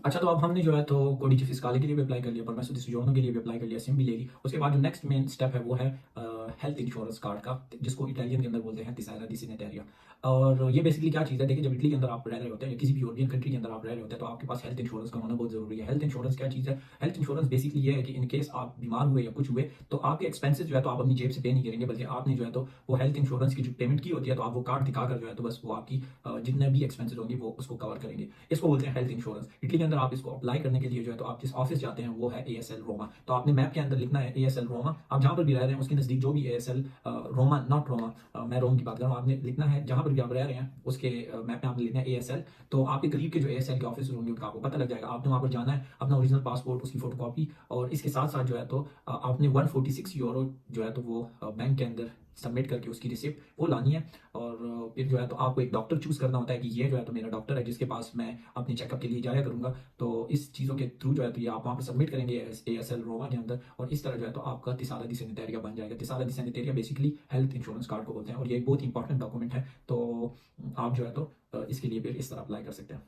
अच्छा, तो अब हमने जो है तो कोडिce फिस्काले के लिए भी अप्लाई कर लिया, परमेसो डी सोजोर्नो के लिए भी अप्लाई कर लिया, सिम भी ले ली। उसके बाद जो नेक्स्ट मेन स्टेप है वो है हेल्थ इंश्योरेंस कार्ड का, जिसको इटालियन के अंदर बोलते हैं तिसारा दी सिनेटेरिया। और ये बेसिकली क्या चीज़ है, देखिए जब इटली के अंदर आप रह रहे होते हैं या किसी भी यूरोपियन कंट्री के अंदर आप रह रहे होते हैं तो आपके पास हेल्थ इंश्योरेंस का होना बहुत ज़रूरी है। हेल्थ इंश्योरेंस क्या चीज़ है? हेल्थ इंश्योरेंस बेसिकली ये है कि इन केस आप बीमार हुए या कुछ हुए तो आपके एक्सपेंसेस जो है तो आप अपनी जेब से पे नहीं करेंगे, बल्कि आपने जो है तो वो हेल्थ इंश्योरेंस की जो पेमेंट की होती है तो आप वो कार्ड दिखाकर जो है तो बस वो आपकी जितने भी एक्सपेंसेस होंगे वो उसको कवर करेंगे। इसको बोलते हैं हेल्थ इंश्योरेंस। इटली के अंदर आप इसको अप्लाई करने के लिए जो है तो आप जिस ऑफिस जाते हैं वो है एएसएल रोमा। तो आपने मैप के अंदर लिखना है एएसएल रोमा। आप जहाँ पर भी रह रहे हैं उसके नज़दीक जो भी एएसएल रोमा, नॉट रोमा, मैं रोम की बात कर रहा हूँ, आपने लिखना है जहाँ पर भी आप रह रहे हैं उसके मैप में आपने लिखना है एएसएल। तो आपके करीब के जो एएसएल के ऑफिस होंगे उनका आपको पता लग जाएगा। आपने वहाँ पर जाना है, अपना ओरिजिनल पासपोर्ट, उसकी फोटोकॉपी, और इसके साथ साथ जो है तो आपने 146 यूरो जो है तो वो बैंक के अंदर सबमिट करके उसकी रिसिप्ट वो लानी है। और फिर जो है तो आपको एक डॉक्टर चूज़ करना होता है कि ये जो है तो मेरा डॉक्टर है जिसके पास मैं अपने चेकअप के लिए जाया करूँगा। तो इस चीज़ों के थ्रू जो है तो ये आप वहाँ पर सबमिट करेंगे एएसएल रोमा के अंदर, और इस तरह जो है तो आपका तिसारा दी सैनिटेरिया बन जाएगा। तिसारा दी सैनिटेरिया बेसिकली हेल्थ इंश्योरेंस कार्ड को बोलते हैं और ये एक बहुत इंपॉर्टेंट डॉक्यूमेंट है। तो आप जो है तो इसके लिए फिर इस तरह अप्लाई कर सकते हैं।